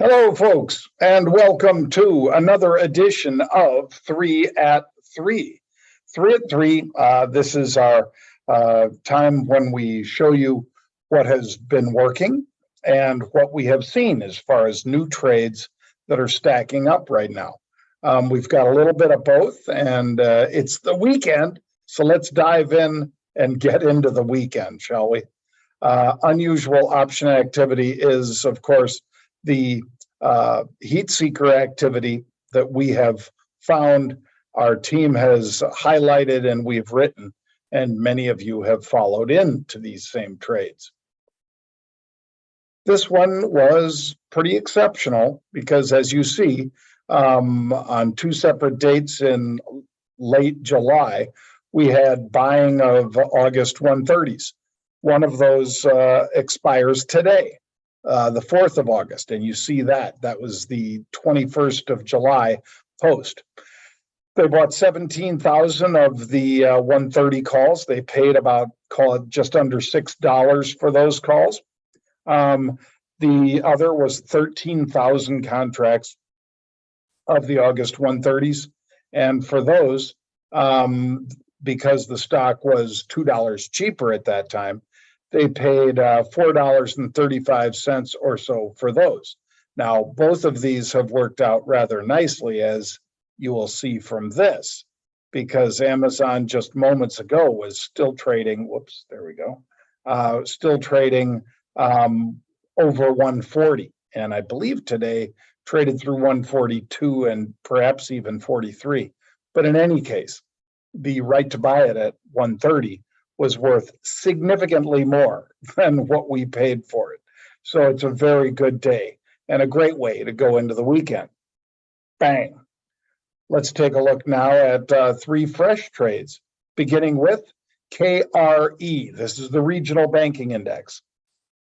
Hello, folks, and welcome to another edition of 3 at 3. 3 at 3, this is our time when we show you what has been working and what we have seen as far as new trades that are stacking up right now. We've got a little bit of both, and it's the weekend, so let's dive in and get into the weekend, shall we? Unusual option activity is, of course, the heat seeker activity that we have found, our team has highlighted, and we've written, and many of you have followed into these same trades. This one was pretty exceptional because, as you see, on two separate dates in late July, we had buying of August 130s. One of those expires today, the 4th of August, and you see that. That was the 21st of July post. They bought 17,000 of the 130 calls. They paid about, call it just under $6 for those calls. The other was 13,000 contracts of the August 130s. And for those, because the stock was $2 cheaper at that time, they paid $4.35 or so for those. Now, both of these have worked out rather nicely, as you will see from this, because Amazon just moments ago was still trading, still trading over 140. And I believe today traded through 142 and perhaps even 43. But in any case, the right to buy it at 130 was worth significantly more than what we paid for it. So it's a very good day and a great way to go into the weekend. Bang. Let's take a look now at three fresh trades, beginning with KRE. This is the regional banking index.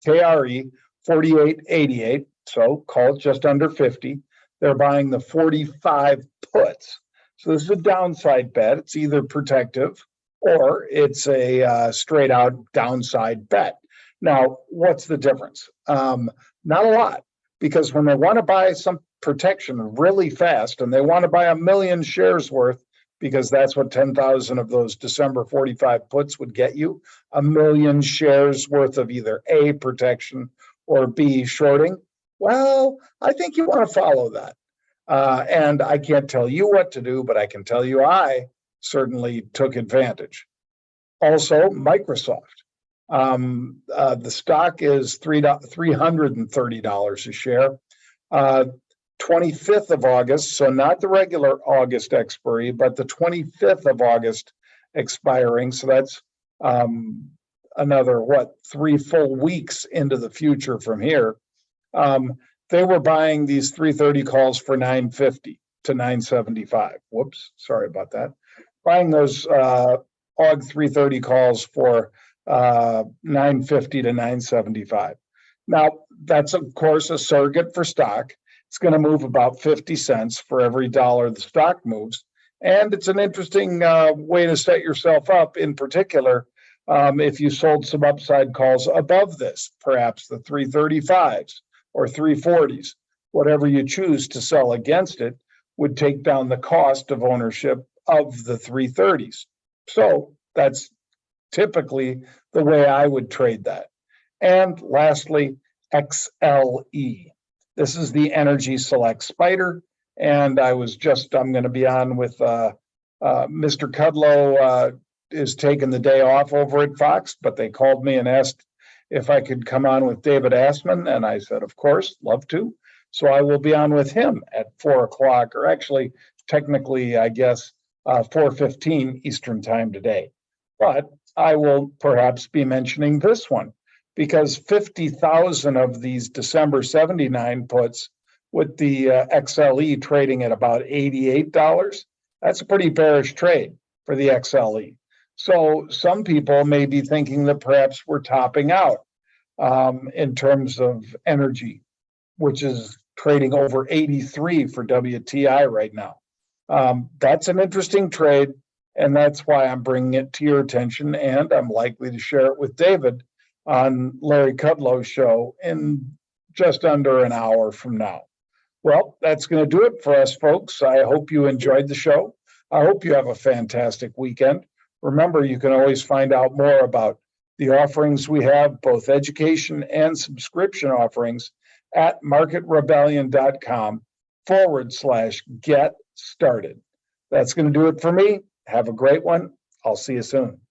KRE 48.88, so call it just under 50. They're buying the 45 puts. So this is a downside bet. It's either protective or it's a straight out downside bet. Now, what's the difference? Not a lot, because when they want to buy some protection really fast and they want to buy 1 million shares worth, because that's what 10,000 of those December 45 puts would get you, 1 million shares worth of either A, protection, or B, shorting. Well, I think you want to follow that. And I can't tell you what to do, but I can tell you I certainly took advantage. Also, Microsoft. The stock is $330 a share. 25th of August, so not the regular August expiry, but the 25th of August expiring. So that's another, 3 full weeks into the future from here. They were buying these 330 calls for $9.50 to $9.75. Whoops, sorry about that. Buying those AUG 330 calls for $9.50 to $9.75. Now, that's, of course, a surrogate for stock. It's going to move about 50 cents for every dollar the stock moves. And it's an interesting way to set yourself up, in particular, if you sold some upside calls above this, perhaps the 335s or 340s, whatever you choose to sell against it would take down the cost of ownership of the 330s. So that's typically the way I would trade that. And lastly, XLE. This is the Energy Select Spider. And I'm going to be on with Mr. Kudlow is taking the day off over at Fox, but they called me and asked if I could come on with David Assman. And I said, of course, love to. So I will be on with him at 4 o'clock, or actually, technically, I guess, 4:15 Eastern time today. But I will perhaps be mentioning this one, because 50,000 of these December 79 puts with the XLE trading at about $88, that's a pretty bearish trade for the XLE. So some people may be thinking that perhaps we're topping out in terms of energy, which is trading over 83 for WTI right now. That's an interesting trade, and that's why I'm bringing it to your attention, and I'm likely to share it with David on Larry Kudlow's show in just under an hour from now. Well, that's going to do it for us, folks. I hope you enjoyed the show. I hope you have a fantastic weekend. Remember, you can always find out more about the offerings we have, both education and subscription offerings, at marketrebellion.com/get started. That's going to do it for me. Have a great one. I'll see you soon.